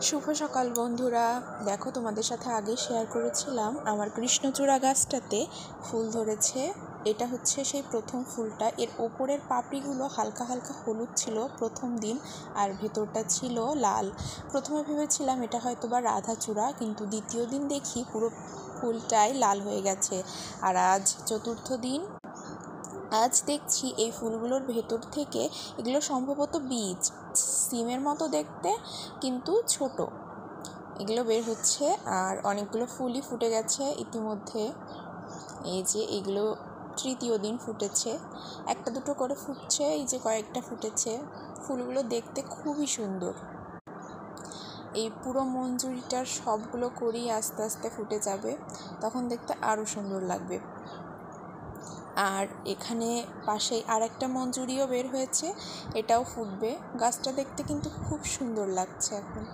শুভ সকাল বন্ধুরা। দেখো, তোমাদের সাথে আগে শেয়ার করেছিলাম আমার কৃষ্ণচূড়া গাছটাতে ফুল ধরেছে। এটা হচ্ছে সেই প্রথম ফুলটা। এর ওপরের পাপড়িগুলো হালকা হালকা হলুদ ছিল প্রথম দিন, আর ভেতরটা ছিল লাল। প্রথমে ভেবেছিলাম এটা হয়তো বা রাধাচূড়া, কিন্তু দ্বিতীয় দিন দেখি পুরো ফুলটাই লাল হয়ে গেছে। আর আজ চতুর্থ দিন, আজ দেখছি এই ফুলগুলোর ভেতর থেকে, এগুলো সম্ভবত বীজ, সিমের মতো দেখতে কিন্তু ছোট, এগুলো বের হচ্ছে। আর অনেকগুলো ফুলই ফুটে গেছে ইতিমধ্যে। এই যে এগুলো তৃতীয় দিন ফুটেছে, একটা দুটো করে ফুটছে, এই যে কয়েকটা ফুটেছে। ফুলগুলো দেখতে খুবই সুন্দর। এই পুরো মঞ্জুরিটার সবগুলো করি আস্তে আস্তে ফুটে যাবে, তখন দেখতে আরও সুন্দর লাগবে। আর এখানে পাশেই আর একটা মঞ্জুরিও বের হয়েছে, এটাও ফুটবে। গাছটা দেখতে কিন্তু খুব সুন্দর লাগছে এখন।